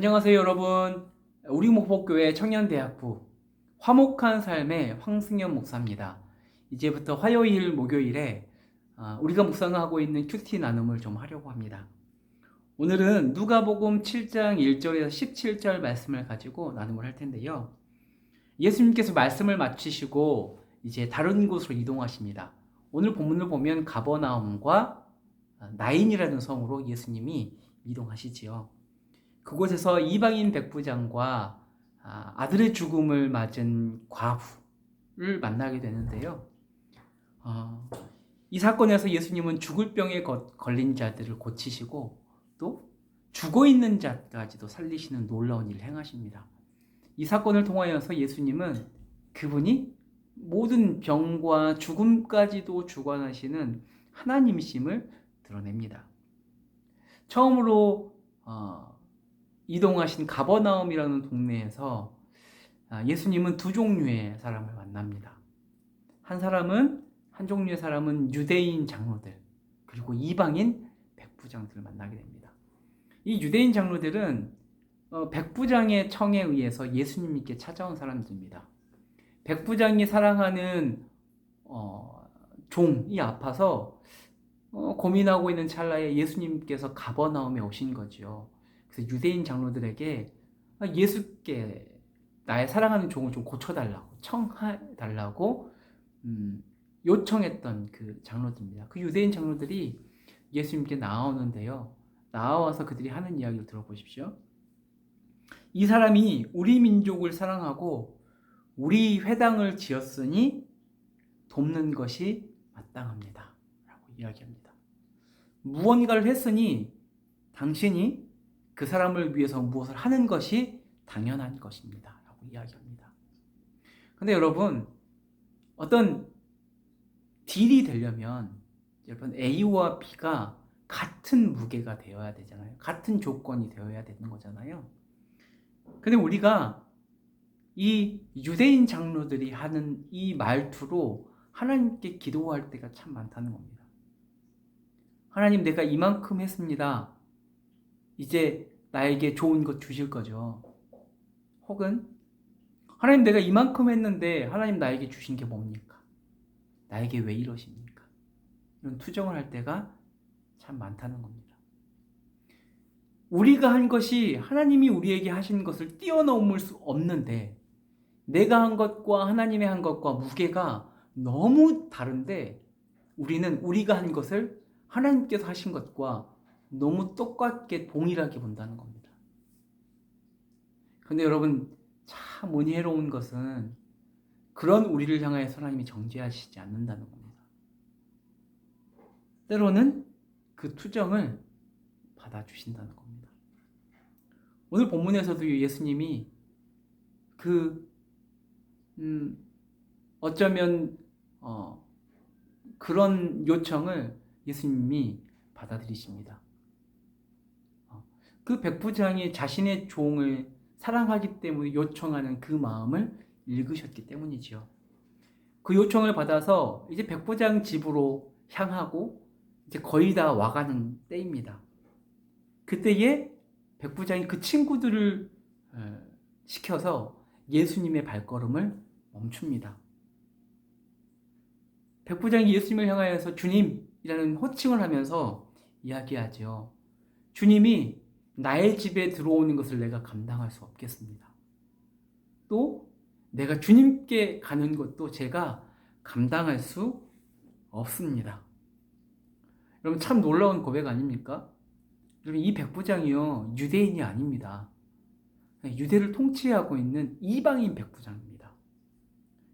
안녕하세요, 여러분. 우리 목포교회 청년대학부 화목한 삶의 황승현 목사입니다. 이제부터 화요일, 목요일에 우리가 묵상하고 있는 큐티 나눔을 좀 하려고 합니다. 오늘은 누가복음 7장 1절에서 17절 말씀을 가지고 나눔을 할 텐데요. 예수님께서 말씀을 마치시고 이제 다른 곳으로 이동하십니다. 오늘 본문을 보면 가버나움과 나인이라는 성으로 예수님이 이동하시지요. 그곳에서 이방인 백부장과 아들의 죽음을 맞은 과부를 만나게 되는데요. 이 사건에서 예수님은 죽을 병에 걸린 자들을 고치시고 또 죽어있는 자까지도 살리시는 놀라운 일을 행하십니다. 이 사건을 통하여서 예수님은 그분이 모든 병과 죽음까지도 주관하시는 하나님이심을 드러냅니다. 처음으로 이동하신 가버나움이라는 동네에서 예수님은 두 종류의 사람을 만납니다. 한 종류의 사람은 유대인 장로들, 그리고 이방인 백부장들을 만나게 됩니다. 이 유대인 장로들은 백부장의 청에 의해서 예수님께 찾아온 사람들입니다. 백부장이 사랑하는 종이 아파서 고민하고 있는 찰나에 예수님께서 가버나움에 오신 거죠. 그래서 유대인 장로들에게 예수께 나의 사랑하는 종을 좀 고쳐달라고 청해달라고 요청했던 그 장로들입니다. 그 유대인 장로들이 예수님께 나오는데요. 나와서 그들이 하는 이야기를 들어보십시오. 이 사람이 우리 민족을 사랑하고 우리 회당을 지었으니 돕는 것이 마땅합니다. 라고 이야기합니다. 무언가를 했으니 당신이 그 사람을 위해서 무엇을 하는 것이 당연한 것입니다. 라고 이야기합니다. 근데 여러분, 어떤 딜이 되려면 여러분 A와 B가 같은 무게가 되어야 되잖아요. 같은 조건이 되어야 되는 거잖아요. 근데 우리가 이 유대인 장로들이 하는 이 말투로 하나님께 기도할 때가 참 많다는 겁니다. 하나님, 내가 이만큼 했습니다. 이제 나에게 좋은 것 주실 거죠. 혹은 하나님, 내가 이만큼 했는데 하나님 나에게 주신 게 뭡니까? 나에게 왜 이러십니까? 이런 투정을 할 때가 참 많다는 겁니다. 우리가 한 것이 하나님이 우리에게 하신 것을 뛰어넘을 수 없는데 내가 한 것과 하나님의 한 것과 무게가 너무 다른데 우리는 우리가 한 것을 하나님께서 하신 것과 너무 똑같게 동일하게 본다는 겁니다. 근데 여러분, 참 은혜로운 것은 그런 우리를 향하여서 하나님이 정죄하시지 않는다는 겁니다. 때로는 그 투정을 받아주신다는 겁니다. 오늘 본문에서도 예수님이 어쩌면 그런 요청을 예수님이 받아들이십니다. 그 백부장이 자신의 종을 사랑하기 때문에 요청하는 그 마음을 읽으셨기 때문이지요. 그 요청을 받아서 이제 백부장 집으로 향하고 이제 거의 다 와가는 때입니다. 그때에 백부장이 그 친구들을 시켜서 예수님의 발걸음을 멈춥니다. 백부장이 예수님을 향하여서 주님이라는 호칭을 하면서 이야기하죠. 주님이 나의 집에 들어오는 것을 내가 감당할 수 없겠습니다. 또 내가 주님께 가는 것도 제가 감당할 수 없습니다. 여러분, 참 놀라운 고백 아닙니까? 여러분, 이 백부장이요, 유대인이 아닙니다. 유대를 통치하고 있는 이방인 백부장입니다.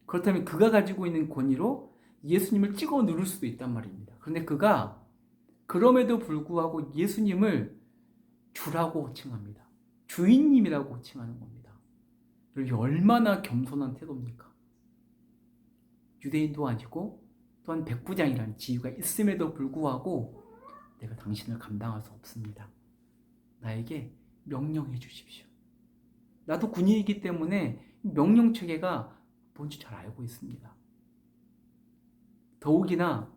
그렇다면 그가 가지고 있는 권위로 예수님을 찍어 누를 수도 있단 말입니다. 그런데 그가 그럼에도 불구하고 예수님을 주라고 호칭합니다. 주인님이라고 호칭하는 겁니다. 이게 얼마나 겸손한 태도입니까? 유대인도 아니고 또한 백부장이라는 지위가 있음에도 불구하고 내가 당신을 감당할 수 없습니다. 나에게 명령해 주십시오. 나도 군인이기 때문에 명령 체계가 뭔지 잘 알고 있습니다. 더욱이나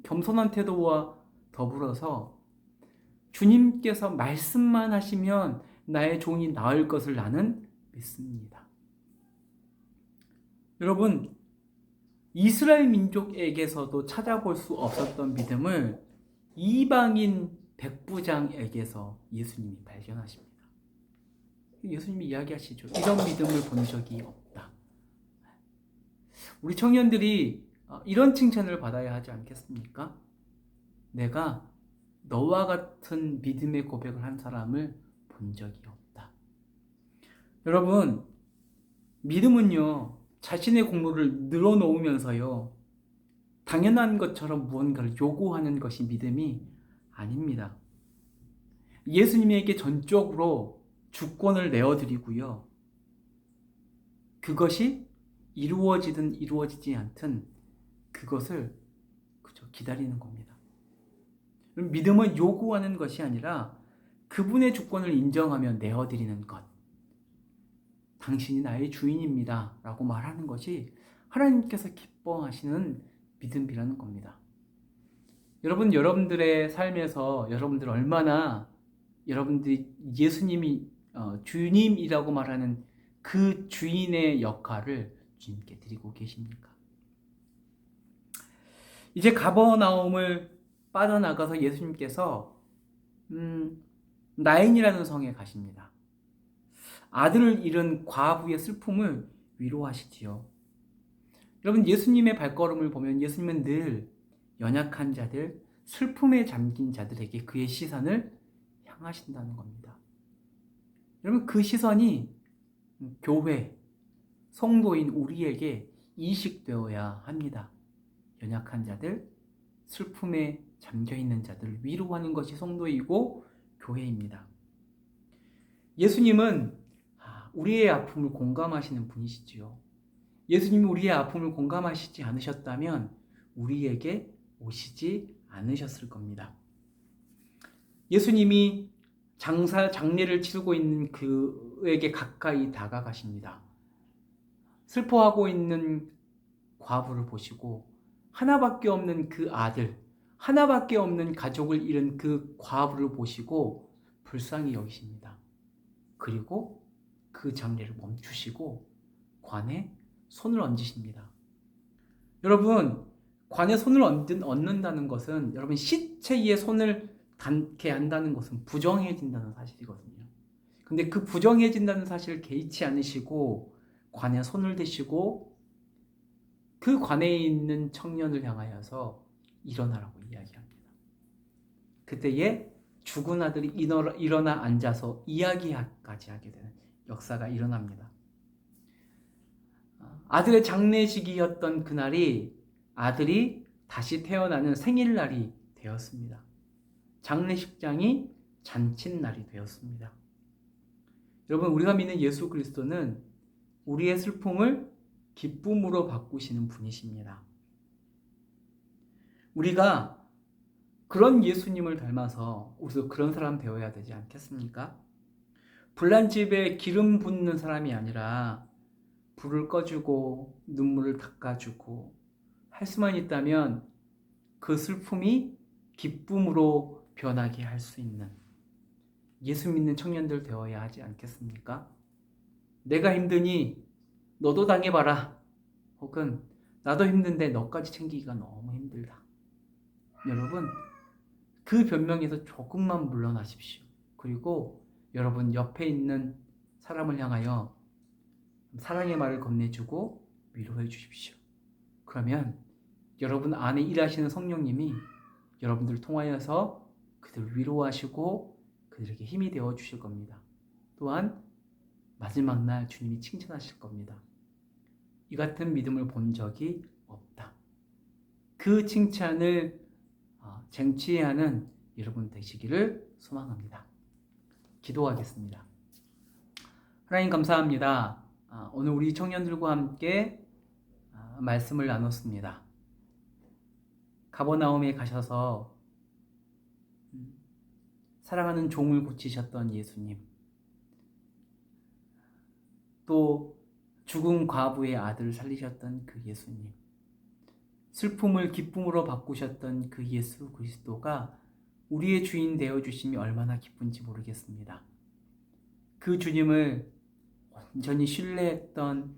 겸손한 태도와 더불어서 주님께서 말씀만 하시면 나의 종이 나을 것을 나는 믿습니다. 여러분, 이스라엘 민족에게서도 찾아볼 수 없었던 믿음을 이방인 백부장에게서 예수님이 발견하십니다. 예수님이 이야기하시죠. 이런 믿음을 본 적이 없다. 우리 청년들이 이런 칭찬을 받아야 하지 않겠습니까? 내가 너와 같은 믿음의 고백을 한 사람을 본 적이 없다. 여러분, 믿음은요, 자신의 공로를 늘어놓으면서요, 당연한 것처럼 무언가를 요구하는 것이 믿음이 아닙니다. 예수님에게 전적으로 주권을 내어드리고요, 그것이 이루어지든 이루어지지 않든 그것을 그저 기다리는 겁니다. 믿음은 요구하는 것이 아니라 그분의 주권을 인정하며 내어드리는 것. 당신이 나의 주인입니다 라고 말하는 것이 하나님께서 기뻐하시는 믿음이라는 겁니다. 여러분, 여러분들의 삶에서 여러분들 얼마나 여러분들이 예수님이 주님이라고 말하는 그 주인의 역할을 주님께 드리고 계십니까? 이제 가버나움을 빠져나가서 예수님께서 나인이라는 성에 가십니다. 아들을 잃은 과부의 슬픔을 위로하시지요. 여러분, 예수님의 발걸음을 보면 예수님은 늘 연약한 자들, 슬픔에 잠긴 자들에게 그의 시선을 향하신다는 겁니다. 여러분, 그 시선이 교회, 성도인 우리에게 이식되어야 합니다. 연약한 자들, 슬픔에 잠겨있는 자들을 위로하는 것이 성도이고 교회입니다. 예수님은 우리의 아픔을 공감하시는 분이시지요. 예수님이 우리의 아픔을 공감하시지 않으셨다면 우리에게 오시지 않으셨을 겁니다. 예수님이 장례를 치르고 있는 그에게 가까이 다가가십니다. 슬퍼하고 있는 과부를 보시고 하나밖에 없는 그 아들, 하나밖에 없는 가족을 잃은 그 과부를 보시고 불쌍히 여기십니다. 그리고 그 장례를 멈추시고 관에 손을 얹으십니다. 여러분, 관에 손을 얹는다는 것은 여러분 시체에 손을 닿게 한다는 것은 부정해진다는 사실이거든요. 근데 그 부정해진다는 사실을 개의치 않으시고 관에 손을 대시고 그 관에 있는 청년을 향하여서 일어나라고 이야기합니다. 그때에 죽은 아들이 일어나 앉아서 이야기까지 하게 되는 역사가 일어납니다. 아들의 장례식이었던 그날이 아들이 다시 태어나는 생일날이 되었습니다. 장례식장이 잔칫날이 되었습니다. 여러분, 우리가 믿는 예수 그리스도는 우리의 슬픔을 기쁨으로 바꾸시는 분이십니다. 우리가 그런 예수님을 닮아서 우리도 그런 사람 되어야 되지 않겠습니까? 불난 집에 기름 붓는 사람이 아니라 불을 꺼주고 눈물을 닦아주고 할 수만 있다면 그 슬픔이 기쁨으로 변하게 할 수 있는 예수 믿는 청년들 되어야 하지 않겠습니까? 내가 힘드니 너도 당해봐라. 혹은 나도 힘든데 너까지 챙기기가 너무 힘들다. 여러분, 그 변명에서 조금만 물러나십시오. 그리고 여러분 옆에 있는 사람을 향하여 사랑의 말을 건네주고 위로해 주십시오. 그러면 여러분 안에 일하시는 성령님이 여러분들을 통하여서 그들을 위로하시고 그들에게 힘이 되어 주실 겁니다. 또한 마지막 날 주님이 칭찬하실 겁니다. 이 같은 믿음을 본 적이 없다. 그 칭찬을 쟁취하는 여러분 되시기를 소망합니다. 기도하겠습니다. 하나님 감사합니다. 오늘 우리 청년들과 함께 말씀을 나눴습니다. 가버나움에 가셔서 사랑하는 종을 고치셨던 예수님, 또 죽은 과부의 아들을 살리셨던 그 예수님, 슬픔을 기쁨으로 바꾸셨던 그 예수 그리스도가 우리의 주인 되어주심이 얼마나 기쁜지 모르겠습니다. 그 주님을 온전히 신뢰했던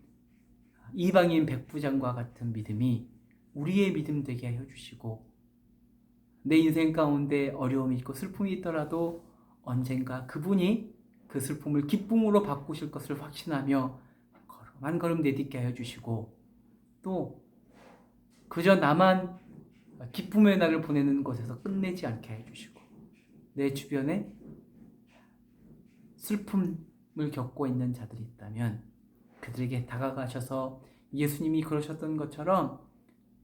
이방인 백부장과 같은 믿음이 우리의 믿음 되게 하여 주시고, 내 인생 가운데 어려움이 있고 슬픔이 있더라도 언젠가 그분이 그 슬픔을 기쁨으로 바꾸실 것을 확신하며 걸음 한 걸음 내딛게 하여 주시고, 또 그저 나만 기쁨의 날을 보내는 곳에서 끝내지 않게 해 주시고, 내 주변에 슬픔을 겪고 있는 자들이 있다면 그들에게 다가가셔서 예수님이 그러셨던 것처럼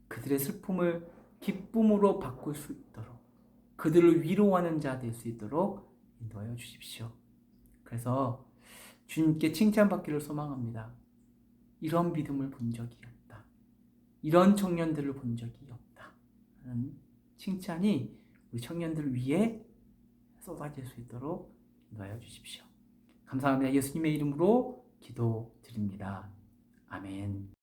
그들의 슬픔을 기쁨으로 바꿀 수 있도록, 그들을 위로하는 자 될 수 있도록 인도하여 주십시오. 그래서 주님께 칭찬받기를 소망합니다. 이런 믿음을 본 적이 없다, 이런 청년들을 본 적이 없다 하는 칭찬이 우리 청년들 위에 쏟아질 수 있도록 인도하여 주십시오. 감사합니다. 예수님의 이름으로 기도드립니다. 아멘.